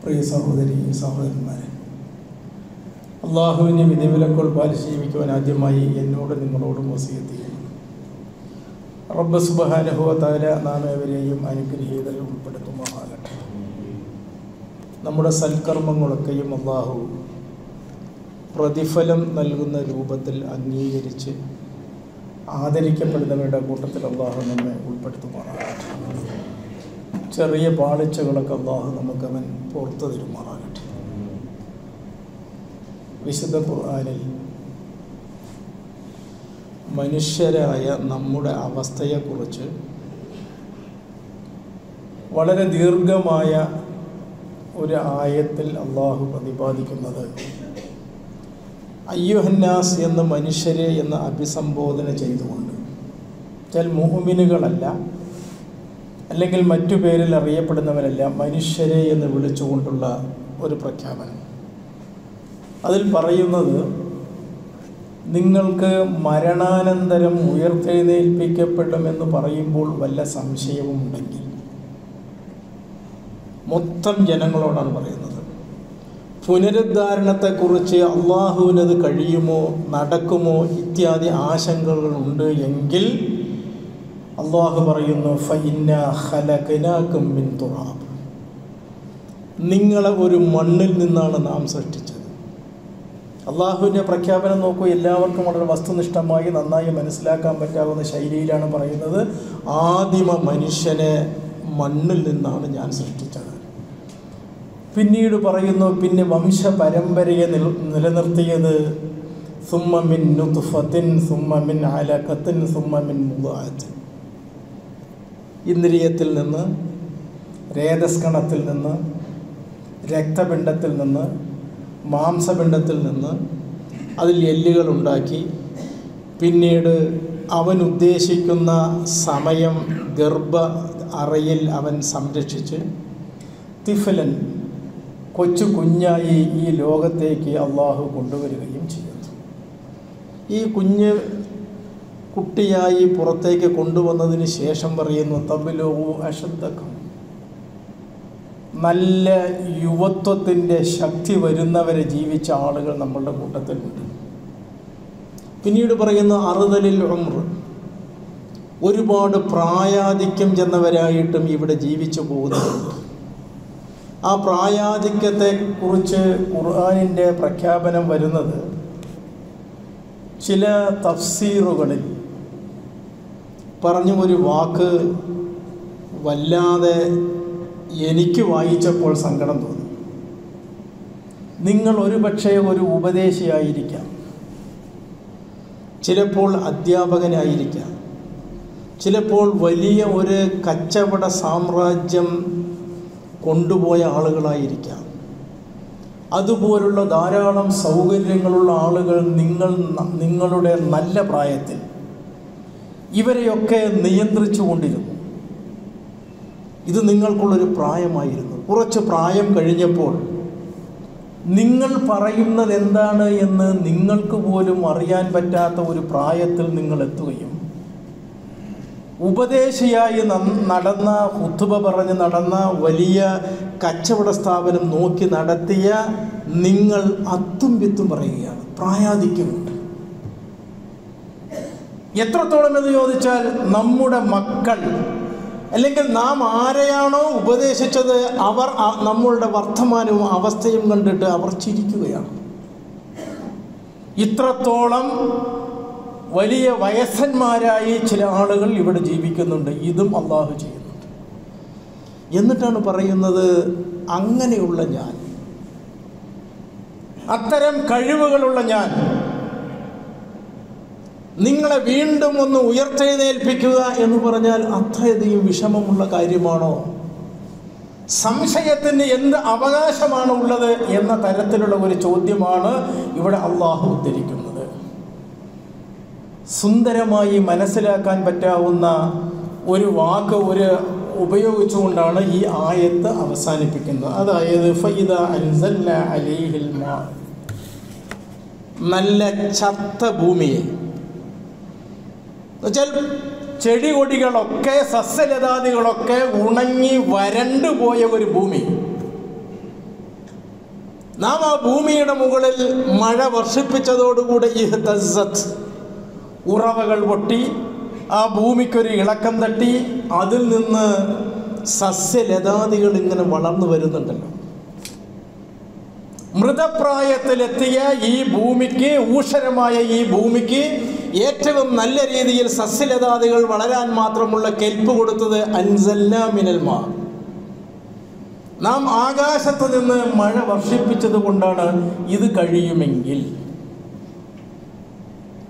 പ്രിയ സഹോദരി സഹോദരന്മാരെ, അള്ളാഹുവിൻ്റെ വിധിവിലക്കുകൾ പാലിച്ച് ജീവിക്കുവാൻ ആദ്യമായി എന്നോട് നിങ്ങളോടും വസിയത്ത് ചെയ്യുന്നു. റബ്ബ് സുബ്ഹാനഹു വ തആല നാം ഏവരെയും അനുഗ്രഹീതരിൽ ഉൾപ്പെടുത്തുമാറാകട്ടെ. നമ്മുടെ സൽക്കർമ്മങ്ങളൊക്കെയും അള്ളാഹു പ്രതിഫലം നൽകുന്ന രൂപത്തിൽ അംഗീകരിച്ച് ആദരിക്കപ്പെടുന്നവരുടെ കൂട്ടത്തിൽ അള്ളാഹു നമ്മെ ഉൾപ്പെടുത്തുമാറാകട്ടെ. ചെറിയ പാളിച്ചകളൊക്കെ അള്ളാഹു നമുക്കവൻ പുറത്തു തരുമാറാകട്ടെ. വിശുദ്ധ ഖുർആനിൽ മനുഷ്യരായ നമ്മുടെ അവസ്ഥയെക്കുറിച്ച് വളരെ ദീർഘമായ ഒരു ആയത്തിൽ അള്ളാഹു പ്രതിപാദിക്കുന്നത് അയ്യുഹന്നാസ് എന്ന് മനുഷ്യരെ എന്ന് അഭിസംബോധന ചെയ്തുകൊണ്ട്, ചില മുഅ്മിനുകളല്ല, അല്ലെങ്കിൽ മറ്റു പേരിൽ അറിയപ്പെടുന്നവരല്ല, മനുഷ്യരെ എന്ന് വിളിച്ചുകൊണ്ടുള്ള ഒരു പ്രഖ്യാപനം. അതിൽ പറയുന്നത്, നിങ്ങൾക്ക് മരണാനന്തരം ഉയർത്തെഴുന്നേൽപ്പിക്കപ്പെടുമെന്ന് പറയുമ്പോൾ വല്ല സംശയവും ഉണ്ടെങ്കിൽ, മൊത്തം ജനങ്ങളോടാണ് പറയുന്നത്, പുനരുദ്ധാരണത്തെക്കുറിച്ച് അള്ളാഹുവിനത് കഴിയുമോ, നടക്കുമോ ഇത്യാദി ആശങ്കകളുണ്ട് എങ്കിൽ അള്ളാഹു പറയുന്നു, ഫഇന്നാ ഖലഖനാകും മിൻ തുറാബ്, നിങ്ങളെ ഒരു മണ്ണിൽ നിന്നാണ് നാം സൃഷ്ടിച്ചത്. അള്ളാഹുവിൻ്റെ പ്രഖ്യാപനം നോക്കൂ, എല്ലാവർക്കും വളരെ വസ്തുനിഷ്ഠമായി നന്നായി മനസ്സിലാക്കാൻ പറ്റാവുന്ന ശൈലിയിലാണ് പറയുന്നത്. ആദിമ മനുഷ്യനെ മണ്ണിൽ നിന്നാണ് ഞാൻ സൃഷ്ടിച്ചത്. പിന്നീട് പറയുന്നു, പിന്നെ വംശപരമ്പരയെ നിലനിർത്തിയത് സുമ്മ മിൻ നുത്ഫത്തിൻ സുമ്മ മിൻ അലഖത്തിൻ സുമ്മ മിൻ മുദ്ഗഅത്തിൻ, ഇന്ദ്രിയത്തിൽ നിന്ന്, രേതസ്കണത്തിൽ നിന്ന്, രക്തപിണ്ഡത്തിൽ നിന്ന്, മാംസപിണ്ഡത്തിൽ നിന്ന്, അതിൽ എല്ലുകളുണ്ടാക്കി, പിന്നീട് അവൻ ഉദ്ദേശിക്കുന്ന സമയം ഗർഭ അറയിൽ അവൻ സംരക്ഷിച്ച് തിഫലൻ കൊച്ചു കുഞ്ഞായി ഈ ലോകത്തേക്ക് അള്ളാഹു കൊണ്ടുവരികയും ചെയ്യുന്നു. ഈ കുട്ടിയായി പുറത്തേക്ക് കൊണ്ടുവന്നതിന് ശേഷം പറയുന്നു, തബ്ലുഗു അശദ്ദക്കും, നല്ല യുവത്വത്തിൻ്റെ ശക്തി വരുന്നവരെ ജീവിച്ച ആളുകൾ നമ്മളുടെ കൂട്ടത്തിലുണ്ട്. പിന്നീട് പറയുന്നു, അറുതലിൽ ഉംർ, ഒരുപാട് പ്രായാധിക്യം ചെന്നവരായിട്ടും ഇവിടെ ജീവിച്ചു പോകുന്നുണ്ട്. ആ പ്രായാധിക്യത്തെക്കുറിച്ച് ഖുർആനിൻ്റെ പ്രഖ്യാപനം വരുന്നത് ചില തഫ്സീറുകളിൽ പറഞ്ഞ ഒരു വാക്ക് വല്ലാതെ എനിക്ക് വായിച്ചപ്പോൾ സങ്കടം തോന്നി. നിങ്ങൾ ഒരുപക്ഷെ ഒരു ഉപദേശിയായിരിക്കാം, ചിലപ്പോൾ അധ്യാപകനായിരിക്കാം, ചിലപ്പോൾ വലിയ ഒരു കച്ചവട സാമ്രാജ്യം കൊണ്ടുപോയ ആളുകളായിരിക്കാം. അതുപോലുള്ള ധാരാളം സൗകര്യങ്ങളുള്ള ആളുകൾ നിങ്ങളുടെ നല്ല പ്രായത്തിൽ ഇവരെയൊക്കെ നിയന്ത്രിച്ചു കൊണ്ടിരുന്നു. ഇത് നിങ്ങൾക്കുള്ളൊരു പ്രായമായിരുന്നു. കുറച്ച് പ്രായം കഴിഞ്ഞപ്പോൾ നിങ്ങൾ പറയുന്നത് എന്താണ് എന്ന് നിങ്ങൾക്ക് പോലും അറിയാൻ പറ്റാത്ത ഒരു പ്രായത്തിൽ നിങ്ങൾ എത്തുകയും ഉപദേശിയായി നടന്ന, ഖുതുബ പറഞ്ഞ് നടന്ന, വലിയ കച്ചവട സ്ഥാപനം നോക്കി നടത്തിയ നിങ്ങൾ അത്തും വിത്തും പറയുകയാണ്, പ്രായാധിക്യമുണ്ട്. എത്രത്തോളം എന്ന് ചോദിച്ചാൽ, നമ്മുടെ മക്കൾ അല്ലെങ്കിൽ നാം ആരെയാണോ ഉപദേശിച്ചത് അവർ നമ്മളുടെ വർത്തമാനവും അവസ്ഥയും കണ്ടിട്ട് അവർ ചിരിക്കുകയാണ്. ഇത്രത്തോളം വലിയ വയസ്സന്മാരായി ചില ആളുകൾ ഇവിടെ ജീവിക്കുന്നുണ്ട്. ഇതും അള്ളാഹു ചെയ്യുന്നുണ്ട്. എന്നിട്ടാണ് പറയുന്നത്, അങ്ങനെയുള്ള ഞാൻ, അത്തരം കഴിവുകളുള്ള ഞാൻ നിങ്ങളെ വീണ്ടും ഒന്ന് ഉയർത്തെഴുന്നേൽപ്പിക്കുക എന്ന് പറഞ്ഞാൽ അത്രയധികം വിഷമമുള്ള കാര്യമാണോ? സംശയത്തിന് എന്ത് അവകാശമാണ് ഉള്ളത് എന്ന തരത്തിലുള്ള ഒരു ചോദ്യമാണ് ഇവിടെ അള്ളാഹു ഉദ്ധരിക്കുന്നത്. സുന്ദരമായി മനസ്സിലാക്കാൻ പറ്റാവുന്ന ഒരു വാക്ക് ഉപയോഗിച്ചുകൊണ്ടാണ് ഈ ആയത്ത് അവസാനിപ്പിക്കുന്നത്. അതായത് ഫഇദാ അൻസൽനാ അലൈഹിൽ മാ, നല്ല ചത്ത ഭൂമിയെ, എന്നുവെച്ചാൽ ചെടി കൊടികളൊക്കെ സസ്യലതാദികളൊക്കെ ഉണങ്ങി വരണ്ടു പോയ ഒരു ഭൂമി, നാം ആ ഭൂമിയുടെ മുകളിൽ മഴ വർഷിപ്പിച്ചതോടുകൂടെ ഇഹ്തസ്സത്ത്, ഉറവകൾ പൊട്ടി, ആ ഭൂമിക്കൊരു ഇളക്കം തട്ടി, അതിൽ നിന്ന് സസ്യലതാദികൾ ഇങ്ങനെ വളർന്നു വരുന്നുണ്ടല്ലോ. മൃതപ്രായത്തിലെത്തിയ ഈ ഭൂമിക്ക്, ഊഷരമായ ഈ ഭൂമിക്ക് ഏറ്റവും നല്ല രീതിയിൽ സസ്യലതാദികൾ വളരാൻ മാത്രമുള്ള കെൽപ്പ് കൊടുത്തത് അൻസൽനാ മിനൽ മാ, നാം ആകാശത്ത് നിന്ന് മഴ വർഷിപ്പിച്ചത് കൊണ്ടാണ്. ഇത് കഴിയുമെങ്കിൽ,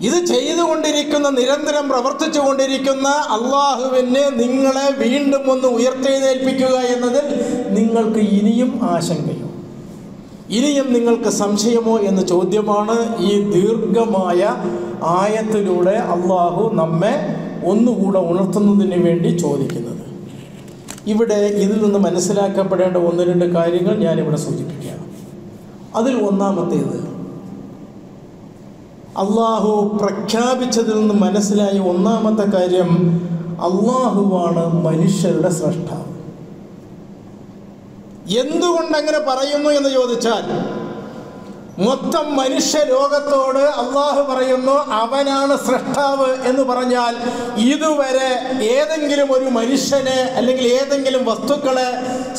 ഇത് ചെയ്തുകൊണ്ടിരിക്കുന്ന, നിരന്തരം പ്രവർത്തിച്ചു കൊണ്ടിരിക്കുന്ന അള്ളാഹുവിനെ നിങ്ങളെ വീണ്ടും ഒന്ന് ഉയർത്തെഴുന്നേൽപ്പിക്കുക എന്നതിൽ നിങ്ങൾക്ക് ഇനിയും ആശങ്കയോ, ഇനിയും നിങ്ങൾക്ക് സംശയമോ എന്ന ചോദ്യമാണ് ഈ ദീർഘമായ ആയത്തിലൂടെ അള്ളാഹു നമ്മെ ഒന്നുകൂടെ ഉണർത്തുന്നതിന് വേണ്ടി ചോദിക്കുന്നത്. ഇവിടെ ഇതിൽ നിന്ന് മനസ്സിലാക്കപ്പെടേണ്ട 1-2 കാര്യങ്ങൾ ഞാനിവിടെ സൂചിപ്പിക്കാം. അതിൽ ഒന്നാമത്തേത്, അള്ളാഹു പ്രഖ്യാപിച്ചതിൽ നിന്ന് മനസ്സിലായ ഒന്നാമത്തെ കാര്യം, അള്ളാഹുവാണ് മനുഷ്യരുടെ സ്രഷ്ടാവ്. എന്തുകൊണ്ടങ്ങനെ പറയുന്നു എന്ന് ചോദിച്ചാൽ, മൊത്തം മനുഷ്യലോകത്തോട് അള്ളാഹു പറയുന്നു അവനാണ് സ്രഷ്ടാവ് എന്ന് പറഞ്ഞാൽ, ഇതുവരെ ഏതെങ്കിലും ഒരു മനുഷ്യനെ അല്ലെങ്കിൽ ഏതെങ്കിലും വസ്തുക്കളെ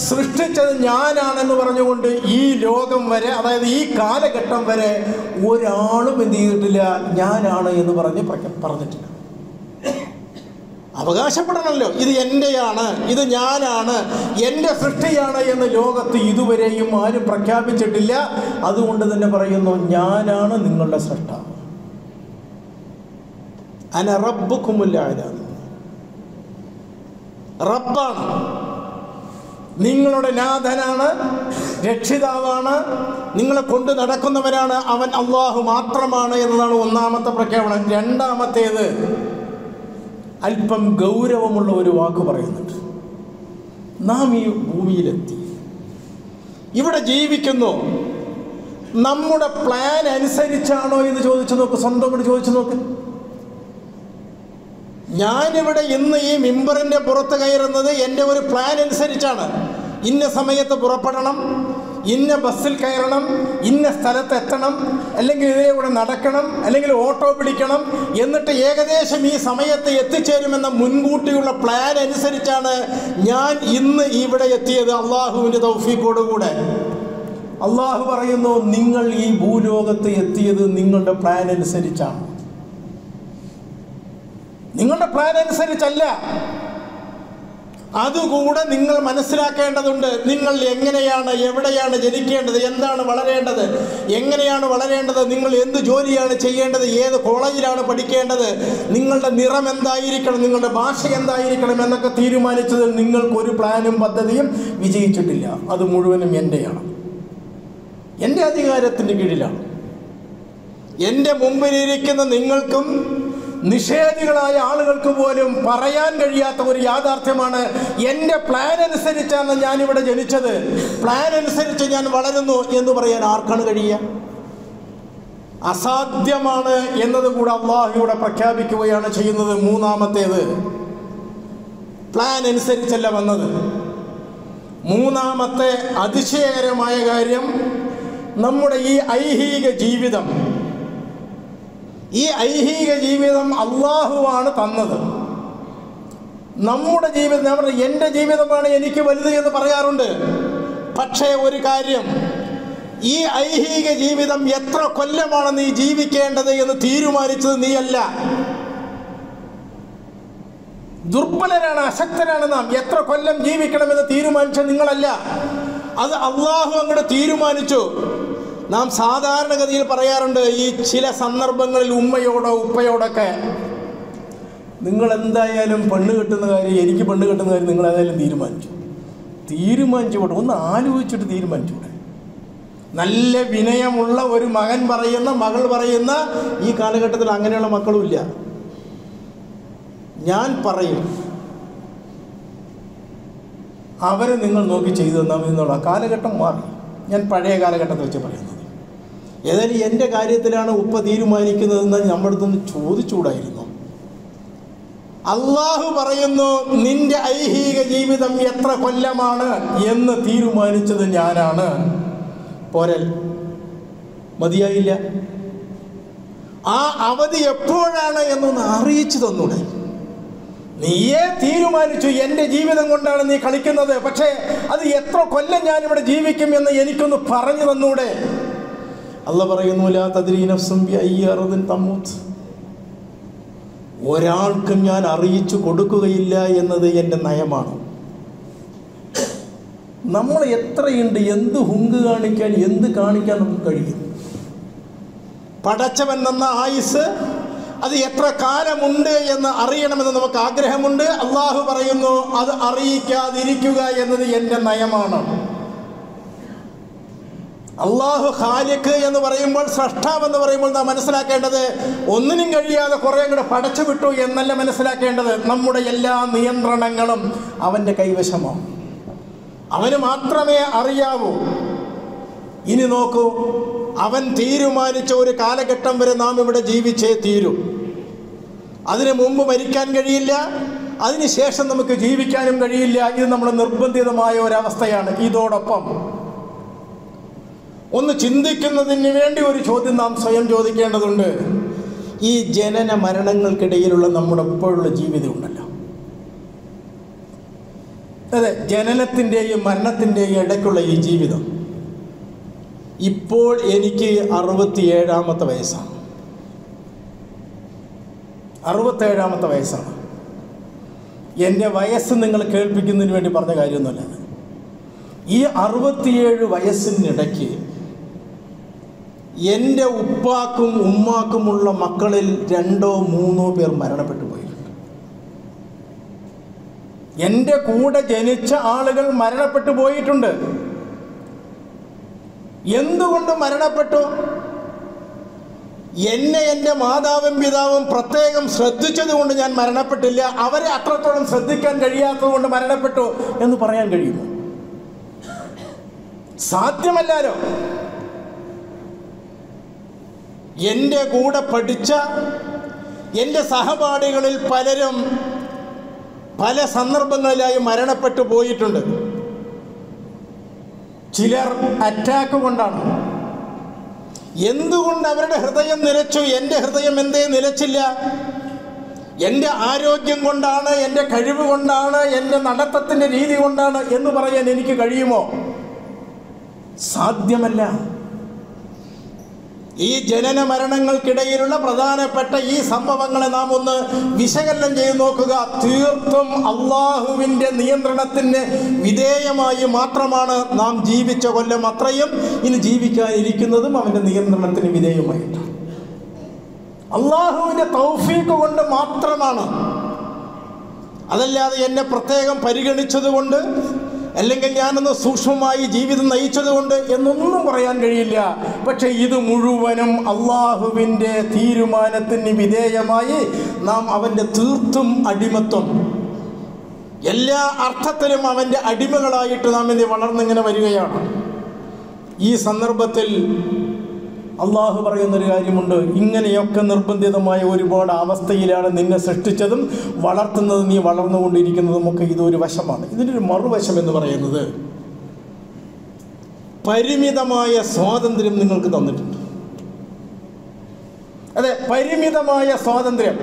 സൃഷ്ടിച്ചത് ഞാനാണെന്ന് പറഞ്ഞുകൊണ്ട് ഈ ലോകം വരെ, അതായത് ഈ കാലഘട്ടം വരെ ഒരാളും എന്ത് ചെയ്തിട്ടില്ല, ഞാനാണ് എന്ന് പറഞ്ഞിട്ടില്ല. അവകാശപ്പെടണമല്ലോ, ഇത് എൻ്റെയാണ്, ഇത് ഞാനാണ്, എൻ്റെ സൃഷ്ടിയാണ് എന്ന് ലോകത്ത് ഇതുവരെയും ആരും പ്രഖ്യാപിച്ചിട്ടില്ല. അതുകൊണ്ട് തന്നെ പറയുന്നു, ഞാനാണ് നിങ്ങളുടെ സൃഷ്ടാവ്. അന റബ്ബുക്കുമുൽ അഅ്ലാ, റബ്ബാണ്, നിങ്ങളുടെ നാഥനാണ്, രക്ഷിതാവാണ്, നിങ്ങളെ കൊണ്ട് നടക്കുന്നവനാണ് അവൻ അള്ളാഹു മാത്രമാണ് എന്നതാണ് ഒന്നാമത്തെ പ്രഖ്യാപനം. രണ്ടാമത്തേത്, അല്പം ഗൗരവമുള്ള ഒരു വാക്ക് പറയുന്നുണ്ട്. നാം ഈ ഭൂമിയിലെത്തി, ഇവിടെ ജീവിക്കുന്നു, നമ്മുടെ പ്ലാൻ അനുസരിച്ചാണോ എന്ന് ചോദിച്ചു നോക്ക്, സ്വന്തം കൂടി ചോദിച്ചു നോക്ക്. ഞാനിവിടെ ഇന്ന് ഈ മിമ്പറിൻ്റെ പുറത്ത് കയറുന്നത് എൻ്റെ ഒരു പ്ലാൻ അനുസരിച്ചാണ്. ഇന്ന സമയത്ത് പുറപ്പെടണം, ഇന്ന ബസ്സിൽ കയറണം, ഇന്ന സ്ഥലത്ത് എത്തണം, അല്ലെങ്കിൽ ഇതിലെ കൂടെ നടക്കണം, അല്ലെങ്കിൽ ഓട്ടോ പിടിക്കണം, എന്നിട്ട് ഏകദേശം ഈ സമയത്ത് എത്തിച്ചേരുമെന്ന മുൻകൂട്ടിയുള്ള പ്ലാൻ അനുസരിച്ചാണ് ഞാൻ ഇന്ന് ഇവിടെ എത്തിയത്, അള്ളാഹുവിൻ്റെ തൗഫീഖോടുകൂടെ. അള്ളാഹു പറയുന്നു, നിങ്ങൾ ഈ ഭൂലോകത്ത് എത്തിയത് നിങ്ങളുടെ പ്ലാൻ അനുസരിച്ചാണ്, നിങ്ങളുടെ പ്ലാൻ അനുസരിച്ചല്ല. അതുകൂടെ നിങ്ങൾ മനസ്സിലാക്കേണ്ടതുണ്ട്. നിങ്ങൾ എങ്ങനെയാണ്, എവിടെയാണ് ജനിക്കേണ്ടത്, എന്താണ് വളരേണ്ടത്, എങ്ങനെയാണ് വളരേണ്ടത്, നിങ്ങൾ എന്ത് ജോലിയാണ് ചെയ്യേണ്ടത്, ഏത് കോളേജിലാണ് പഠിക്കേണ്ടത്, നിങ്ങളുടെ നിറം എന്തായിരിക്കണം, നിങ്ങളുടെ ഭാഷ എന്തായിരിക്കണം എന്നൊക്കെ തീരുമാനിച്ചതിൽ നിങ്ങൾക്കൊരു പ്ലാനും പദ്ധതിയും വിജയിച്ചിട്ടില്ല. അത് മുഴുവനും എൻ്റെയാണ്, എൻ്റെ അധികാരത്തിൻ്റെ കീഴിലാണ്. എൻ്റെ മുമ്പിലിരിക്കുന്ന നിങ്ങൾക്കും നിഷേധികളായ ആളുകൾക്ക് പോലും പറയാൻ കഴിയാത്ത ഒരു യാഥാർത്ഥ്യമാണ്, എൻ്റെ പ്ലാൻ അനുസരിച്ചാണ് ഞാനിവിടെ ജനിച്ചത്, പ്ലാൻ അനുസരിച്ച് ഞാൻ വളരുന്നു എന്ന് പറയാൻ ആർക്കാണ് കഴിയുക? അസാധ്യമാണ് എന്നതുകൂടെ അള്ളാഹുവിടെ പ്രഖ്യാപിക്കുകയാണ് ചെയ്യുന്നത്. മൂന്നാമത്തേത്, പ്ലാൻ അനുസരിച്ചല്ല വന്നത്. മൂന്നാമത്തെ അതിശയകരമായ കാര്യം, നമ്മുടെ ഈ ഐഹിക ജീവിതം, ഈ ഐഹിക ജീവിതം അള്ളാഹുവാണ് തന്നത്. നമ്മുടെ ജീവിതം, ഞാൻ പറഞ്ഞു എൻ്റെ ജീവിതമാണ് എനിക്ക് വലുത് എന്ന് പറയാറുണ്ട്. പക്ഷേ ഒരു കാര്യം, ഈ ഐഹിക ജീവിതം എത്ര കൊല്ലമാണ് നീ ജീവിക്കേണ്ടത് എന്ന് തീരുമാനിച്ചത് നീയല്ല. ദുർബലരാണ്, അശക്തരാണ് നാം. എത്ര കൊല്ലം ജീവിക്കണമെന്ന് തീരുമാനിച്ച നിങ്ങളല്ല, അത് അള്ളാഹു അങ്ങോട്ട് തീരുമാനിച്ചു. നാം സാധാരണഗതിയിൽ പറയാറുണ്ട്, ഈ ചില സന്ദർഭങ്ങളിൽ ഉമ്മയോടോ ഉപ്പയോടൊക്കെ, നിങ്ങൾ എന്തായാലും പെണ്ണ് കെട്ടുന്ന കാര്യം, എനിക്ക് പെണ്ണ് കെട്ടുന്ന കാര്യം നിങ്ങൾ ഏതായാലും തീരുമാനിച്ചു പോട്ടെ, ഒന്ന് ആലോചിച്ചിട്ട് തീരുമാനിച്ചൂടെ. നല്ല വിനയമുള്ള ഒരു മകൻ പറയുന്ന, മകൾ പറയുന്ന ഈ കാലഘട്ടത്തിൽ അങ്ങനെയുള്ള മക്കളുമില്ല. ഞാൻ പറയും, അവരെ നിങ്ങൾ നോക്കി ചെയ്തു തന്നാൽ എന്നുള്ള കാലഘട്ടം മാറി. ഞാൻ പഴയ കാലഘട്ടത്തെ വെച്ച് പറയുന്നത്. ഏതായാലും എൻ്റെ കാര്യത്തിലാണ് ഉപ്പ തീരുമാനിക്കുന്നതെന്ന് നമ്മുടെ അടുത്തൊന്ന് ചോദിച്ചുകൂടായിരുന്നു. അള്ളാഹു പറയുന്നു, നിന്റെ ഐഹിക ജീവിതം എത്ര കൊല്ലമാണ് എന്ന് തീരുമാനിച്ചത് ഞാനാണ്. പോരൽ മതിയായില്ല. ആ അവധി എപ്പോഴാണ് എന്നൊന്ന് അറിയിച്ചു തന്നൂടെ? നീയേ തീരുമാനിച്ചു എൻ്റെ ജീവിതം കൊണ്ടാണ് നീ കളിക്കുന്നത്, പക്ഷേ അത് എത്ര കൊല്ലം ഞാനിവിടെ ജീവിക്കും എന്ന് എനിക്കൊന്ന് പറഞ്ഞു തന്നൂടെ? അല്ലാഹു പറയുന്നു, ലാ തദ്രീ നഫ്സുൻ ബിഅയ്യി അർദിൻ തമൂത്ത്. ഒരാൾക്കും ഞാൻ അറിയിച്ചു കൊടുക്കുകയില്ല എന്നത് എൻ്റെ നയമാണ്. നമ്മൾ എത്രയുണ്ട്, എന്ത് ഹുങ്ക് കാണിക്കാൻ, എന്ത് കാണിക്കാൻ നമുക്ക് കഴിയും? പടച്ചവൻ തന്ന ആയുസ് അത് എത്ര കാലമുണ്ട് എന്ന് അറിയണമെന്ന് നമുക്ക് ആഗ്രഹമുണ്ട്. അള്ളാഹു പറയുന്നു, അത് അറിയിക്കാതിരിക്കുക എന്നത് എൻ്റെ നയമാണ്. അള്ളാഹു ഖാലിഖ് എന്ന് പറയുമ്പോൾ, സ്രഷ്ടാവ് എന്ന് പറയുമ്പോൾ നാം മനസ്സിലാക്കേണ്ടത് ഒന്നിനും കഴിയാതെ കുറേ കൂടെ പടച്ചു വിട്ടു എന്നല്ല മനസ്സിലാക്കേണ്ടത്. നമ്മുടെ എല്ലാ നിയന്ത്രണങ്ങളും അവൻ്റെ കൈവശമാണ്. അവന് മാത്രമേ അറിയാവൂ. ഇനി നോക്കൂ, അവൻ തീരുമാനിച്ച ഒരു കാലഘട്ടം വരെ നാം ഇവിടെ ജീവിച്ചേ തീരും. അതിനു മുമ്പ് മരിക്കാൻ കഴിയില്ല, അതിനുശേഷം നമുക്ക് ജീവിക്കാനും കഴിയില്ല. ഇത് നമ്മുടെ നിർബന്ധിതമായ ഒരവസ്ഥയാണ്. ഇതോടൊപ്പം ഒന്ന് ചിന്തിക്കുന്നതിന് വേണ്ടി ഒരു ചോദ്യം നാം സ്വയം ചോദിക്കേണ്ടതുണ്ട്. ഈ ജനന മരണങ്ങൾക്കിടയിലുള്ള നമ്മുടെ ഇപ്പോഴുള്ള ജീവിതം ഉണ്ടല്ലോ, അതെ, ജനനത്തിൻ്റെയും മരണത്തിൻ്റെയും ഇടയ്ക്കുള്ള ഈ ജീവിതം. ഇപ്പോൾ എനിക്ക് 67ാമത്തെ വയസ്സാണ്. 67ാമത്തെ വയസ്സാണ്. എൻ്റെ വയസ്സ് നിങ്ങൾ കേൾപ്പിക്കുന്നതിന് വേണ്ടി പറഞ്ഞ കാര്യമൊന്നുമല്ല. ഈ 67 വയസ്സിനിടയ്ക്ക് എൻ്റെ ഉപ്പാക്കും ഉമ്മാക്കുമുള്ള മക്കളിൽ 2 or 3 പേർ മരണപ്പെട്ടു പോയിട്ടുണ്ട്. എൻ്റെ കൂടെ ജനിച്ച ആളുകൾ മരണപ്പെട്ടു പോയിട്ടുണ്ട്. എന്തുകൊണ്ട് മരണപ്പെട്ടു? എന്നെ എൻ്റെ മാതാവും പിതാവും പ്രത്യേകം ശ്രദ്ധിച്ചതുകൊണ്ട് ഞാൻ മരണപ്പെട്ടില്ല, അവരെ അത്രത്തോളം ശ്രദ്ധിക്കാൻ കഴിയാത്തത് കൊണ്ട് മരണപ്പെട്ടു എന്ന് പറയാൻ കഴിയുമോ? സാധ്യമല്ലല്ലോ. എൻ്റെ കൂടെ പഠിച്ച എൻ്റെ സഹപാഠികളിൽ പലരും പല സന്ദർഭങ്ങളിലായി മരണപ്പെട്ടു പോയിട്ടുണ്ട്. ചിലർ അറ്റാക്ക് കൊണ്ടാണ്. എന്തുകൊണ്ട് അവരുടെ ഹൃദയം നിലച്ചു? എൻ്റെ ഹൃദയം എന്തേ നിലച്ചില്ല? എൻ്റെ ആരോഗ്യം കൊണ്ടാണ്, എൻ്റെ കഴിവ് കൊണ്ടാണ്, എൻ്റെ നടത്തത്തിൻ്റെ രീതി കൊണ്ടാണ് എന്ന് പറയാൻ എനിക്ക് കഴിയുമോ? സാധ്യമല്ല. ഈ ജനന മരണങ്ങൾക്കിടയിലുള്ള പ്രധാനപ്പെട്ട ഈ സംഭവങ്ങളെ നാം ഒന്ന് വിശകലനം ചെയ്ത് നോക്കുക. തീർത്തും അള്ളാഹുവിൻ്റെ നിയന്ത്രണത്തിന് വിധേയമായി മാത്രമാണ് നാം ജീവിച്ച കൊല്ലം അത്രയും ഇനി ജീവിക്കാനിരിക്കുന്നതും അവൻ്റെ നിയന്ത്രണത്തിന് വിധേയമായിട്ടാണ്. അള്ളാഹുവിൻ്റെ തൗഫീഖ് കൊണ്ട് മാത്രമാണ്. അതല്ലാതെ എന്നെ പ്രത്യേകം പരിഗണിച്ചതുകൊണ്ട്, അല്ലെങ്കിൽ ഞാനൊന്ന് സൂക്ഷ്മമായി ജീവിതം നയിച്ചതുകൊണ്ട് എന്നൊന്നും പറയാൻ കഴിയില്ല. പക്ഷെ ഇത് മുഴുവനും അള്ളാഹുവിൻ്റെ തീരുമാനത്തിന് വിധേയമായി നാം അവൻ്റെ തീർത്തും അടിമത്വം, എല്ലാ അർത്ഥത്തിലും അവൻ്റെ അടിമകളായിട്ട് നാം ഇന്ന് വളർന്നിങ്ങനെ വരികയാണ്. ഈ സന്ദർഭത്തിൽ അള്ളാഹു പറയുന്നൊരു കാര്യമുണ്ട്. ഇങ്ങനെയൊക്കെ നിർബന്ധിതമായ ഒരുപാട് അവസ്ഥയിലാണ് നിന്നെ സൃഷ്ടിച്ചതും വളർത്തുന്നതും നീ വളർന്നുകൊണ്ടിരിക്കുന്നതും ഒക്കെ ഇതൊരു വശമാണ്. ഇതിനൊരു മറുവശം എന്ന് പറയുന്നത് പരിമിതമായ സ്വാതന്ത്ര്യം നിങ്ങൾക്ക് തന്നിട്ടുണ്ട്. അതെ, പരിമിതമായ സ്വാതന്ത്ര്യം.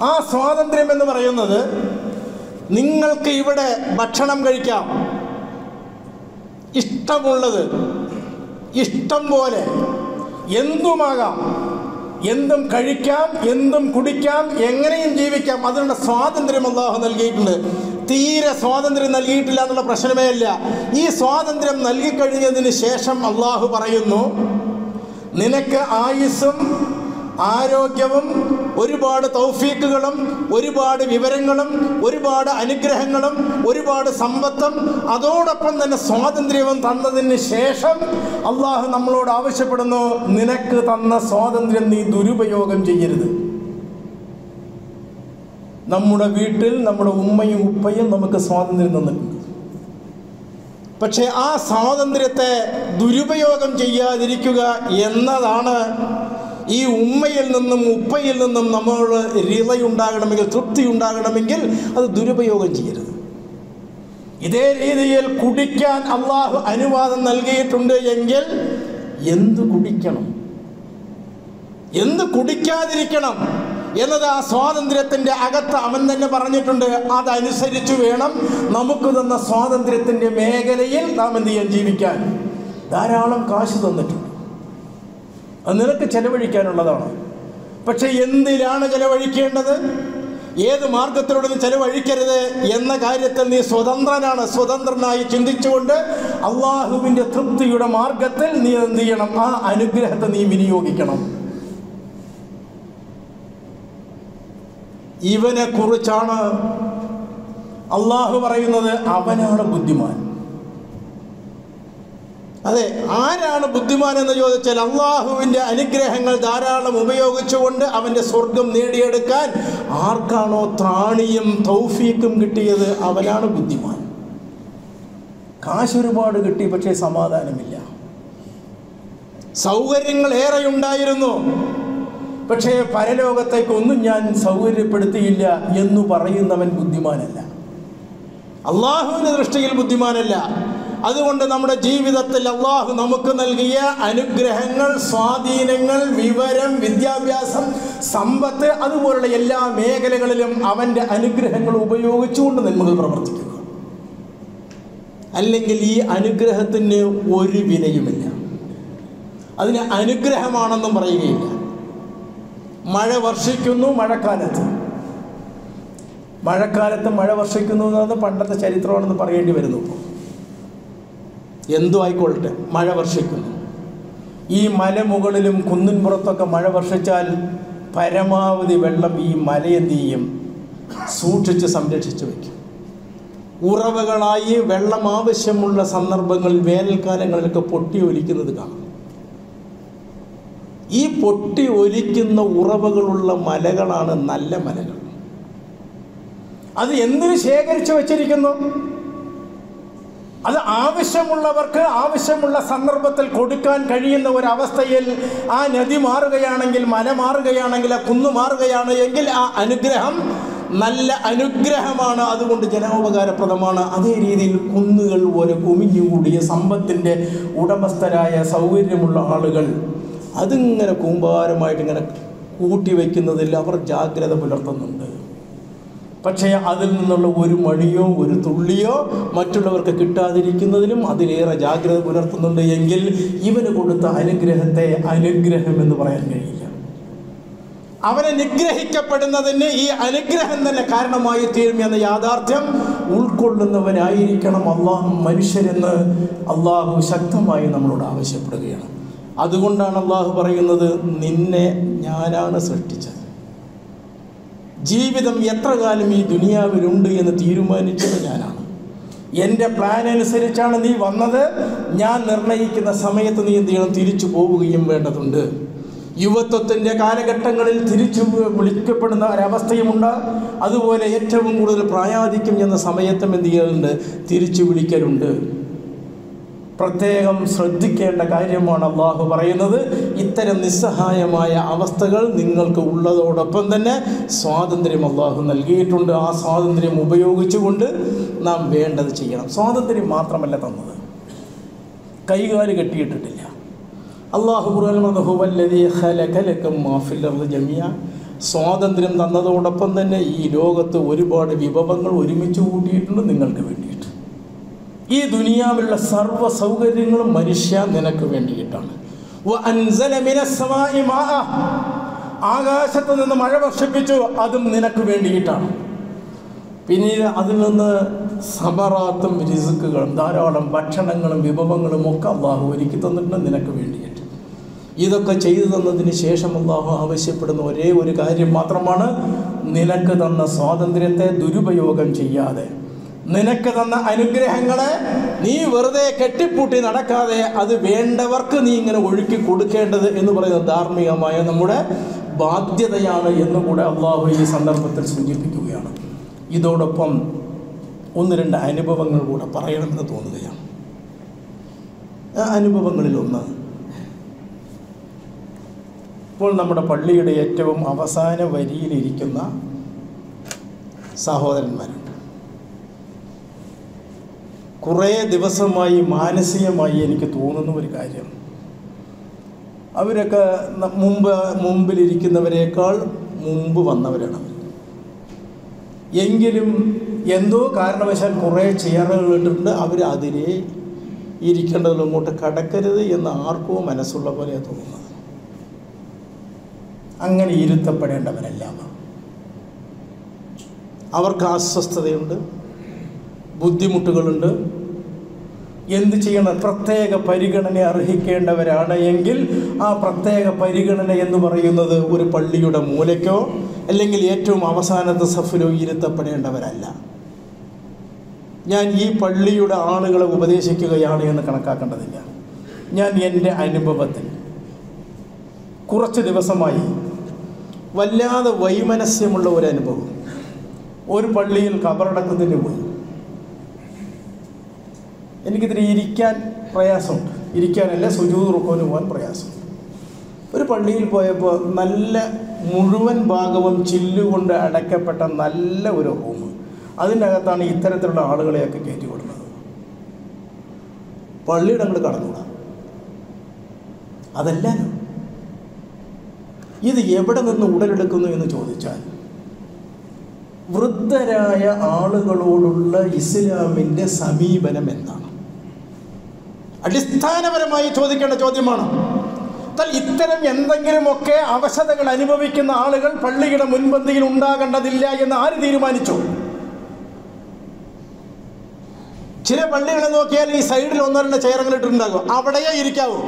ആ സ്വാതന്ത്ര്യം എന്ന് പറയുന്നത് നിങ്ങൾക്ക് ഇവിടെ ഭക്ഷണം കഴിക്കാം, ഇഷ്ടമുള്ളത് ഇഷ്ടം പോലെ എന്തുമാകാം, എന്തും കഴിക്കാം, എന്തും കുടിക്കാം, എങ്ങനെയും ജീവിക്കാം. അതിനുള്ള സ്വാതന്ത്ര്യം അള്ളാഹു നൽകിയിട്ടുണ്ട്. തീരെ സ്വാതന്ത്ര്യം നൽകിയിട്ടില്ല എന്നുള്ള പ്രശ്നമേ ഇല്ല. ഈ സ്വാതന്ത്ര്യം നൽകിക്കഴിഞ്ഞതിന് ശേഷം അള്ളാഹു പറയുന്നു, നിനക്ക് ആയുസ്സും ആരോഗ്യവും ഒരുപാട് തൗഫീക്കുകളും ഒരുപാട് വിവരങ്ങളും ഒരുപാട് അനുഗ്രഹങ്ങളും ഒരുപാട് സമ്പത്തും അതോടൊപ്പം തന്നെ സ്വാതന്ത്ര്യവും തന്നതിന് ശേഷം അള്ളാഹു നമ്മളോട് ആവശ്യപ്പെടുന്നു, നിനക്ക് തന്ന സ്വാതന്ത്ര്യം നീ ദുരുപയോഗം ചെയ്യരുത്. നമ്മുടെ വീട്ടിൽ നമ്മുടെ ഉമ്മയും ഉപ്പയും നമുക്ക് സ്വാതന്ത്ര്യം തന്നിട്ടുണ്ട്. പക്ഷേ ആ സ്വാതന്ത്ര്യത്തെ ദുരുപയോഗം ചെയ്യാതിരിക്കുക എന്നതാണ് ഈ ഉമ്മയിൽ നിന്നും ഉപ്പയിൽ നിന്നും നമ്മൾ റിളയുണ്ടാകണമെങ്കിൽ, തൃപ്തി ഉണ്ടാകണമെങ്കിൽ അത് ദുരുപയോഗം ചെയ്യരുത്. ഇതേ രീതിയിൽ കുടിക്കാൻ അള്ളാഹു അനുവാദം നൽകിയിട്ടുണ്ട് എങ്കിൽ എന്ത് കുടിക്കണം, എന്ത് കുടിക്കാതിരിക്കണം എന്നത് ആ സ്വാതന്ത്ര്യത്തിൻ്റെ അകത്ത് അവൻ തന്നെ പറഞ്ഞിട്ടുണ്ട്. അതനുസരിച്ച് വേണം നമുക്ക് തന്ന സ്വാതന്ത്ര്യത്തിൻ്റെ മേഖലയിൽ നാം എന്ത് ചെയ്യാൻ, ജീവിക്കാൻ. ധാരാളം കാശ് തന്നിട്ടുണ്ട്, അത് നിനക്ക് ചെലവഴിക്കാനുള്ളതാണ്. പക്ഷെ എന്തിലാണ് ചെലവഴിക്കേണ്ടത്, ഏത് മാർഗത്തിലൂടെ ചെലവഴിക്കരുത് എന്ന കാര്യത്തിൽ നീ സ്വതന്ത്രനാണ്. സ്വതന്ത്രനായി ചിന്തിച്ചുകൊണ്ട് അള്ളാഹുവിൻ്റെ തൃപ്തിയുടെ മാർഗത്തിൽ നീ എന്ത് ചെയ്യണം, ആ അനുഗ്രഹത്തെ നീ വിനിയോഗിക്കണം. ഇവനെ കുറിച്ചാണ് അള്ളാഹു പറയുന്നത്, അവനാണ് ബുദ്ധിമാൻ. അതെ, ആരാണ് ബുദ്ധിമാൻ എന്ന് ചോദിച്ചാൽ അള്ളാഹുവിൻ്റെ അനുഗ്രഹങ്ങൾ ധാരാളം ഉപയോഗിച്ചുകൊണ്ട് അവൻ്റെ സ്വർഗം നേടിയെടുക്കാൻ ആർക്കാണോ ത്രാണിയും തൗഫീക്കും കിട്ടിയത് അവനാണ് ബുദ്ധിമാൻ. കാശ് ഒരുപാട് കിട്ടി, പക്ഷേ സമാധാനമില്ല. സൗകര്യങ്ങൾ ഏറെയുണ്ടായിരുന്നു, പക്ഷേ പരലോകത്തേക്കൊന്നും ഞാൻ സൗകര്യപ്പെടുത്തിയില്ല എന്ന് പറയുന്നവൻ ബുദ്ധിമാനല്ല, അള്ളാഹുവിൻ്റെ ദൃഷ്ടിയിൽ ബുദ്ധിമാനല്ല. അതുകൊണ്ട് നമ്മുടെ ജീവിതത്തിൽ അള്ളാഹു നമുക്ക് നൽകിയ അനുഗ്രഹങ്ങൾ, സ്വാധീനങ്ങൾ, വിവരം, വിദ്യാഭ്യാസം, സമ്പത്ത്, അതുപോലുള്ള എല്ലാ മേഖലകളിലും അവൻ്റെ അനുഗ്രഹങ്ങൾ ഉപയോഗിച്ചുകൊണ്ട് നന്മകൾ പ്രവർത്തിക്കുക. അല്ലെങ്കിൽ ഈ അനുഗ്രഹത്തിന് ഒരു വിലയുമില്ല, അതിന് അനുഗ്രഹമാണെന്നും പറയുകയില്ല. മഴ വർഷിക്കുന്നു, മഴക്കാലത്ത് മഴ വർഷിക്കുന്നു എന്നത് പണ്ടത്തെ ചരിത്രമാണെന്ന് പറയേണ്ടി വരുന്നു. എന്തോ ആയിക്കൊള്ളട്ടെ, മഴ വർഷിക്കുന്നു. ഈ മലമുകളിലും കുന്നിൻപുറത്തൊക്കെ മഴ വർഷിച്ചാൽ പരമാവധി വെള്ളം ഈ മലയെന്ത് ചെയ്യും, സൂക്ഷിച്ച് സംരക്ഷിച്ച് വയ്ക്കും. ഉറവകളായി വെള്ളം ആവശ്യമുള്ള സന്ദർഭങ്ങളിൽ വേനൽക്കാലങ്ങളിലൊക്കെ പൊട്ടി ഒലിക്കുന്നത് കാണാം. ഈ പൊട്ടി ഒലിക്കുന്ന ഉറവകളുള്ള മലകളാണ് നല്ല മലകൾ. അത് എന്തിനു ശേഖരിച്ചു വച്ചിരിക്കുന്നു, അത് ആവശ്യമുള്ളവർക്ക് ആവശ്യമുള്ള സന്ദർഭത്തിൽ കൊടുക്കാൻ കഴിയുന്ന ഒരവസ്ഥയിൽ ആ നദി മാറുകയാണെങ്കിൽ, മല മാറുകയാണെങ്കിൽ, ആ കുന്നു മാറുകയാണ് എങ്കിൽ ആ അനുഗ്രഹം നല്ല അനുഗ്രഹമാണ്, അതുകൊണ്ട് ജനോപകാരപ്രദമാണ്. അതേ രീതിയിൽ കുന്നുകൾ പോലെ കുമിഞ്ഞുകൂടിയ സമ്പത്തിൻ്റെ ഉടമസ്ഥരായ സൗകര്യമുള്ള ആളുകൾ അതിങ്ങനെ കൂമ്പാരമായിട്ട് ഇങ്ങനെ കൂട്ടി വയ്ക്കുന്നതിൽ അവർ ജാഗ്രത പുലർത്തുന്നുണ്ട്. പക്ഷേ അതിൽ നിന്നുള്ള ഒരു മണിയോ ഒരു തുള്ളിയോ മറ്റുള്ളവർക്ക് കിട്ടാതിരിക്കുന്നതിലും അതിലേറെ ജാഗ്രത പുലർത്തുന്നുണ്ട് എങ്കിൽ ഇവന് കൊടുത്ത അനുഗ്രഹത്തെ അനുഗ്രഹം എന്ന് പറയാൻ കഴിയില്ല. അവനെ നിഗ്രഹിക്കപ്പെടുന്നതിന് ഈ അനുഗ്രഹം തന്നെ കാരണമായി തീരും എന്ന യാഥാർത്ഥ്യം ഉൾക്കൊള്ളുന്നവനായിരിക്കണം അള്ളാഹു മനുഷ്യരെന്ന് അള്ളാഹു ശക്തമായി നമ്മളോട് ആവശ്യപ്പെടുകയാണ്. അതുകൊണ്ടാണ് അള്ളാഹു പറയുന്നത്, നിന്നെ ഞാനാണ് സൃഷ്ടിച്ചത്. ജീവിതം എത്ര കാലം ഈ ദുനിയാവിലുണ്ട് എന്ന് തീരുമാനിച്ചത് ഞാനാണ്. എൻ്റെ പ്ലാൻ അനുസരിച്ചാണ് നീ വന്നത്. ഞാൻ നിർണയിക്കുന്ന സമയത്ത് നീ എന്ത് ചെയ്യണം, തിരിച്ചു പോവുകയും വേണ്ടതുണ്ട്. യുവത്വത്തിൻ്റെ കാലഘട്ടങ്ങളിൽ തിരിച്ചു വിളിക്കപ്പെടുന്ന ഒരവസ്ഥയുമുണ്ട്. അതുപോലെ ഏറ്റവും കൂടുതൽ പ്രായാധിക്യം എന്ന സമയത്തും എന്ത് ചെയ്യുന്നുണ്ട്, തിരിച്ചു വിളിക്കലുണ്ട്. പ്രത്യേകം ശ്രദ്ധിക്കേണ്ട കാര്യമാണ് അള്ളാഹു പറയുന്നത്. ഇത്തരം നിസ്സഹായമായ അവസ്ഥകൾ നിങ്ങൾക്ക് ഉള്ളതോടൊപ്പം തന്നെ സ്വാതന്ത്ര്യം അള്ളാഹു നൽകിയിട്ടുണ്ട്. ആ സ്വാതന്ത്ര്യം ഉപയോഗിച്ചുകൊണ്ട് നാം വേണ്ടത് ചെയ്യണം. സ്വാതന്ത്ര്യം മാത്രമല്ല തന്നത്, കൈകാല് കെട്ടിയിട്ടിട്ടില്ല. അള്ളാഹു സ്വാതന്ത്ര്യം തന്നതോടൊപ്പം തന്നെ ഈ ലോകത്ത് ഒരുപാട് വിഭവങ്ങൾ ഒരുമിച്ച് കൂട്ടിയിട്ടുണ്ട് നിങ്ങൾക്ക് വേണ്ടിയിട്ട്. ഈ ദുനിയാവിലുള്ള സർവ്വ സൗകര്യങ്ങളും മനുഷ്യ നിനക്ക് വേണ്ടിയിട്ടാണ്. ആകാശത്ത് നിന്ന് മഴ വർഷിപ്പിച്ചു, അതും നിനക്ക് വേണ്ടിയിട്ടാണ്. പിന്നീട് അതിൽ നിന്ന് സമറാത്തും റിസ്ക്കുകളും ധാരാളം ഭക്ഷണങ്ങളും വിഭവങ്ങളും ഒക്കെ അള്ളാഹു ഒരുക്കി തന്നിട്ടുണ്ട് നിനക്ക് വേണ്ടിയിട്ട്. ഇതൊക്കെ ചെയ്തു തന്നതിന് ശേഷം അള്ളാഹു ആവശ്യപ്പെടുന്ന ഒരേ ഒരു കാര്യം മാത്രമാണ്, നിനക്ക് തന്ന സ്വാതന്ത്ര്യത്തെ ദുരുപയോഗം ചെയ്യാതെ, നിനക്ക് തന്ന അനുഗ്രഹങ്ങളെ നീ വെറുതെ കെട്ടിപ്പൂട്ടി നടക്കാതെ അത് വേണ്ടവർക്ക് നീ ഇങ്ങനെ ഒഴുക്കി കൊടുക്കേണ്ടത് എന്ന് പറയുന്നത് ധാർമ്മികമായ നമ്മുടെ ബാധ്യതയാണ് എന്നുകൂടെ അള്ളാഹു ഈ സന്ദർഭത്തിൽ സൂചിപ്പിക്കുകയാണ്. ഇതോടൊപ്പം ഒന്ന് രണ്ട് അനുഭവങ്ങൾ കൂടെ പറയണമെന്ന് തോന്നുകയാണ്. ആ അനുഭവങ്ങളിലൊന്ന്, ഇപ്പോൾ നമ്മുടെ പള്ളിയുടെ ഏറ്റവും അവസാന വരിയിലിരിക്കുന്ന സഹോദരന്മാരുണ്ട്. കുറേ ദിവസമായി മാനസികമായി എനിക്ക് തോന്നുന്ന ഒരു കാര്യം, അവരൊക്കെ മുമ്പിലിരിക്കുന്നവരെക്കാൾ മുമ്പ് വന്നവരാണ് അവർ. എങ്കിലും എന്തോ കാരണവശാൽ കുറേ ചെയറുകൾ ഇട്ടിട്ടുണ്ട്, അവർ അതിലേ ഇരിക്കേണ്ടതിൽ അങ്ങോട്ട് കടക്കരുത് എന്ന് ആർക്കോ മനസ്സുള്ള പോലെ തോന്നുന്നത്. അങ്ങനെ ഇരുത്തപ്പെടേണ്ടവരല്ല. അവർക്ക് അസ്വസ്ഥതയുണ്ട്, ബുദ്ധിമുട്ടുകളുണ്ട്. എന്ത് ചെയ്യണം? പ്രത്യേക പരിഗണന അർഹിക്കേണ്ടവരാണ് എങ്കിൽ ആ പ്രത്യേക പരിഗണന എന്ന് പറയുന്നത് ഒരു പള്ളിയുടെ മൂലയ്ക്കോ അല്ലെങ്കിൽ ഏറ്റവും അവസാനത്തെ സഫിലോ ഇരുത്തപ്പെടേണ്ടവരല്ല. ഞാൻ ഈ പള്ളിയുടെ ആളുകളെ ഉപദേശിക്കുകയാണ് എന്ന് കണക്കാക്കേണ്ടതില്ല. ഞാൻ എൻ്റെ അനുഭവത്തിൽ കുറച്ച് ദിവസമായി വല്ലാതെ വൈമനസ്യമുള്ള ഒരു അനുഭവം. ഒരു പള്ളിയിൽ ഖബറടക്കത്തിന് പോയി. എനിക്കിതിൽ ഇരിക്കാൻ പ്രയാസമുണ്ട്, ഇരിക്കാനല്ല സുജൂദ് റുക്കൂന് പോകാൻ പ്രയാസമുണ്ട്. ഒരു പള്ളിയിൽ പോയപ്പോൾ നല്ല മുഴുവൻ ഭാഗവും ചില്ലുകൊണ്ട് അടയ്ക്കപ്പെട്ട നല്ല ഒരു റൂം, അതിൻ്റെ അകത്താണ് ഇത്തരത്തിലുള്ള ആളുകളെയൊക്കെ കയറ്റി വിടുന്നത്. പള്ളിയുടെ അങ്ങോട്ട് കടന്നുകൂടാ. അതല്ല, ഇത് എവിടെ നിന്ന് ഉടലെടുക്കുന്നു എന്ന് ചോദിച്ചാൽ, വൃദ്ധരായ ആളുകളോടുള്ള ഇസ്ലാമിൻ്റെ സമീപനം എന്താണ്? അടിസ്ഥാനപരമായി ചോദിക്കേണ്ട ചോദ്യമാണ്. ഇത്തരം എന്തെങ്കിലുമൊക്കെ അവശതകൾ അനുഭവിക്കുന്ന ആളുകൾ പള്ളിയുടെ മുൻപന്തിയിൽ ഉണ്ടാകേണ്ടതില്ല എന്ന് ആര് തീരുമാനിച്ചു? ചില പള്ളികളെ നോക്കിയാൽ ഈ സൈഡിൽ 1-2 ചെയറുകൾ ഇട്ടിട്ടുണ്ടാകും, അവിടെയേ ഇരിക്കാവൂ.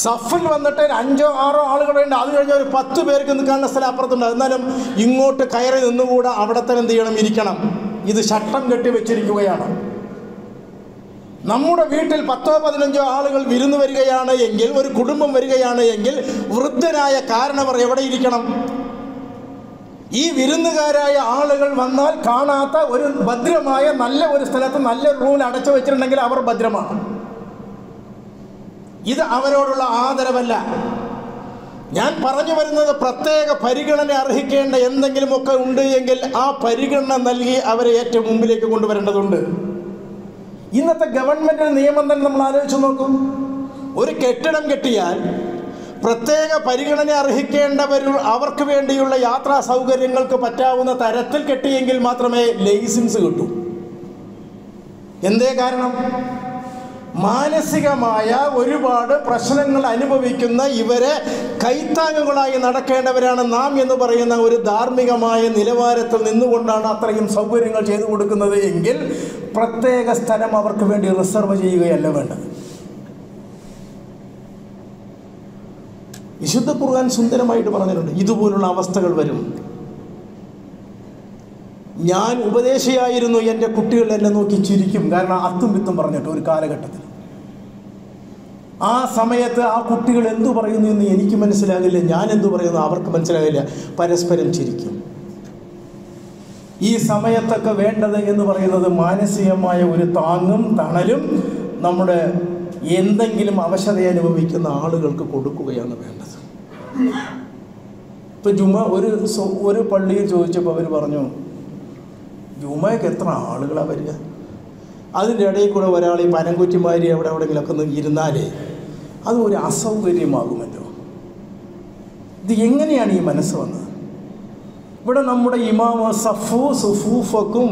സഫിൽ വന്നിട്ട് 5-6 ആളുകളുണ്ട്, അത് കഴിഞ്ഞ ഒരു 10 പേർക്ക് നിൽക്കാനുള്ള സ്ഥലം അപ്പുറത്തുണ്ടാകും. എന്നാലും ഇങ്ങോട്ട് കയറി നിന്നുകൂടെ അവിടെ തന്നെ എന്ത് ചെയ്യണം? ഇരിക്കണം. ഇത് ചട്ടം കെട്ടി വെച്ചിരിക്കുകയാണ്. നമ്മുടെ വീട്ടിൽ 10-15 ആളുകൾ വിരുന്ന് വരികയാണ് എങ്കിൽ, ഒരു കുടുംബം വരികയാണ് എങ്കിൽ, വൃദ്ധരായ കാരണവർ എവിടെ ഇരിക്കണം? ഈ വിരുന്നുകാരായ ആളുകൾ വന്നാൽ കാണാത്ത ഒരു ഭദ്രമായ നല്ല ഒരു സ്ഥലത്ത് നല്ലൊരു റൂമിൽ അടച്ചു വെച്ചിട്ടുണ്ടെങ്കിൽ അവർ ഭദ്രമാണ്. ഇത് അവരോടുള്ള ആദരവല്ല. ഞാൻ പറഞ്ഞു വരുന്നത്, പ്രത്യേക പരിഗണന അർഹിക്കേണ്ട എന്തെങ്കിലുമൊക്കെ ഉണ്ട് എങ്കിൽ ആ പരിഗണന നൽകി അവരെ ഏറ്റവും മുമ്പിലേക്ക് കൊണ്ടുവരേണ്ടതുണ്ട്. ഇന്നത്തെ ഗവൺമെൻറ് നിയമം തന്നെ നമ്മൾ ആലോചിച്ച് നോക്കും. ഒരു കെട്ടിടം കെട്ടിയാൽ പ്രത്യേക പരിഗണന അർഹിക്കേണ്ടവർ അവർക്ക് വേണ്ടിയുള്ള യാത്രാ സൗകര്യങ്ങൾക്ക് പറ്റാവുന്ന തരത്തിൽ കെട്ടിയെങ്കിൽ മാത്രമേ ലൈസൻസ് കിട്ടൂ. എന്തേ കാരണം? മാനസികമായ ഒരുപാട് പ്രശ്നങ്ങൾ അനുഭവിക്കുന്ന ഇവരെ കൈത്താങ്ങുകളായി നടക്കേണ്ടവരാണ് നാം എന്ന് പറയുന്ന ഒരു ധാർമ്മികമായ നിലവാരത്തിൽ നിന്നുകൊണ്ടാണ് അത്രയും സൗകര്യങ്ങൾ ചെയ്തു കൊടുക്കുന്നത് എങ്കിൽ പ്രത്യേക സ്ഥലം അവർക്ക് വേണ്ടി റിസർവ് ചെയ്യുകയല്ല വേണ്ടത്. വിശുദ്ധ ഖുർആൻ സുന്ദരമായിട്ട് പറഞ്ഞിട്ടുണ്ട്, ഇതുപോലുള്ള അവസ്ഥകൾ വരും. ഞാൻ ഉപദേശിയായിരുന്നു, എൻ്റെ കുട്ടികൾ എന്നെ നോക്കി ചിരിക്കും. കാരണം അത്തും വിത്തും പറഞ്ഞിട്ട് ഒരു കാലഘട്ടത്തിൽ ആ സമയത്ത് ആ കുട്ടികൾ എന്തു പറയുന്നു എന്ന് എനിക്ക് മനസ്സിലാകില്ല, ഞാൻ എന്തു പറയുന്നു അവർക്ക് മനസ്സിലാകില്ല, പരസ്പരം ചിരിക്കും. ഈ സമയത്തൊക്കെ വേണ്ടത് എന്ന് പറയുന്നത് മാനസികമായ ഒരു താങ്ങും തണലും നമ്മുടെ എന്തെങ്കിലും അവശത അനുഭവിക്കുന്ന ആളുകൾക്ക് കൊടുക്കുകയാണ് വേണ്ടത്. ഇപ്പം ഒരു പള്ളിയിൽ ചോദിച്ചപ്പോൾ അവർ പറഞ്ഞു, ജുമയ്ക്ക് എത്ര ആളുകളാണ് വരിക? അതിൻ്റെ ഇടയിൽ കൂടെ ഒരാൾ ഈ പനംകുറ്റിമാരി എവിടെയെങ്കിലുമൊക്കെ ഒന്ന് ഇരുന്നാലേ അത് ഒരു അസൗകര്യമാകുമല്ലോ. ഇത് എങ്ങനെയാണ് ഈ മനസ്സ് വന്നത്? ഇവിടെ നമ്മുടെ ഇമാമ സഫു സുഫൂഫക്കും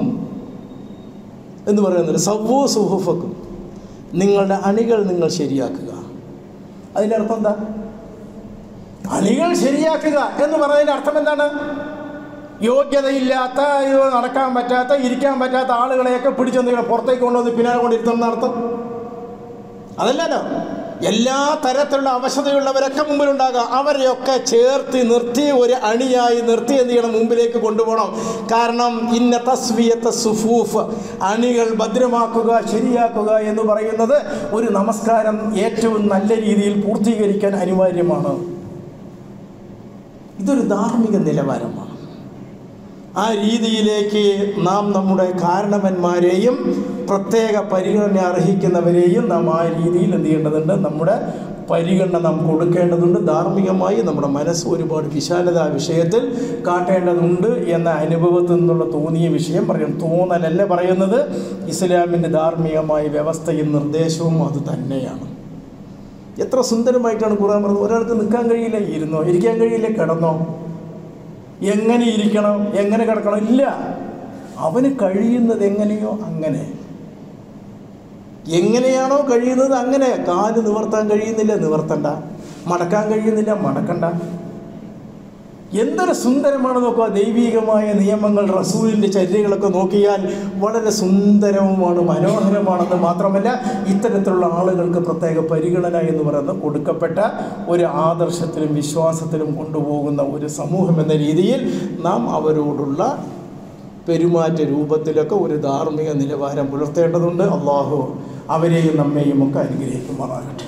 എന്ന് പറയുന്നത്, സവ്വു സുഹൂഫക്കും, നിങ്ങളുടെ അണികൾ നിങ്ങൾ ശരിയാക്കുക. അതിൻ്റെ അർത്ഥം എന്താ? അണികൾ ശരിയാക്കുക എന്ന് പറയുന്നതിൻ്റെ അർത്ഥം എന്താണ്? യോഗ്യതയില്ലാത്ത, നടക്കാൻ പറ്റാത്ത, ഇരിക്കാൻ പറ്റാത്ത ആളുകളെയൊക്കെ പിടിച്ചെന്തെങ്കിലും പുറത്തേക്ക് കൊണ്ടുവന്ന് പിന്നാലെ കൊണ്ടിരുത്തുന്ന അർത്ഥം അതല്ലല്ലോ. എല്ലാ തരത്തിലുള്ള അവശതയുള്ളവരൊക്കെ മുമ്പിലുണ്ടാകുക, അവരെയൊക്കെ ചേർത്ത് നിർത്തി ഒരു അണിയായി നിർത്തി എന്ത് ചെയ്യണം? മുമ്പിലേക്ക് കൊണ്ടുപോകണം. കാരണം ഇന്ന തസ്വിയത്തെ സുഫൂഫ്, അണികൾ ഭദ്രമാക്കുക, ശരിയാക്കുക എന്ന് പറയുന്നത് ഒരു നമസ്കാരം ഏറ്റവും നല്ല രീതിയിൽ പൂർത്തീകരിക്കാൻ അനിവാര്യമാണ്. ഇതൊരു ധാർമ്മിക നിലവാരമാണ്. ആ രീതിയിലേക്ക് നാം നമ്മുടെ കാരണവന്മാരെയും പ്രത്യേക പരിഗണന അർഹിക്കുന്നവരെയും നാം ആ രീതിയിൽ എന്ത് ചെയ്യേണ്ടതുണ്ട്? നമ്മുടെ പരിഗണന നാം കൊടുക്കേണ്ടതുണ്ട്. ധാർമ്മികമായി നമ്മുടെ മനസ്സ് ഒരുപാട് വിശാലത ആ വിഷയത്തിൽ കാട്ടേണ്ടതുണ്ട് എന്ന അനുഭവത്തിൽ നിന്നുള്ള തോന്നിയ വിഷയം പറയും. തോന്നലല്ല പറയുന്നത്. ഇസ്ലാമിൻ്റെ ധാർമ്മികമായ വ്യവസ്ഥയും നിർദ്ദേശവും അത് തന്നെയാണ്. എത്ര സുന്ദരമായിട്ടാണ് ഖുർആൻ പറഞ്ഞത്. ഒരാൾക്ക് നിൽക്കാൻ കഴിയില്ല, ഇരുന്നോ. ഇരിക്കാൻ കഴിയില്ല, കിടന്നോ. എങ്ങനെ ഇരിക്കണം, എങ്ങനെ കിടക്കണം, ഇല്ല. അവന് കഴിയുന്നത് എങ്ങനെയോ അങ്ങനെ, എങ്ങനെയാണോ കഴിയുന്നത് അങ്ങനെ. കാല് നിവർത്താൻ കഴിയുന്നില്ല, നിവർത്തണ്ട. മടക്കാൻ കഴിയുന്നില്ല, മടക്കണ്ട. എന്തൊരു സുന്ദരമാണ് നോക്കുക. ദൈവികമായ നിയമങ്ങൾ, റസൂലിൻ്റെ ചര്യകളൊക്കെ നോക്കിയാൽ വളരെ സുന്ദരവുമാണ്, മനോഹരമാണെന്ന് മാത്രമല്ല ഇത്തരത്തിലുള്ള ആളുകൾക്ക് പ്രത്യേക പരിഗണന എന്ന് പറയുന്നത് കൊടുക്കപ്പെട്ട ഒരു ആദർശത്തിലും വിശ്വാസത്തിലും കൊണ്ടുപോകുന്ന ഒരു സമൂഹം എന്ന രീതിയിൽ നാം അവരോടുള്ള പെരുമാറ്റ രൂപത്തിലൊക്കെ ഒരു ധാർമ്മിക നിലവാരം പുലർത്തേണ്ടതുണ്ട്. അള്ളാഹു അവരെയും നമ്മെയും ഒക്കെ അനുഗ്രഹിക്കുമാറാകട്ടെ.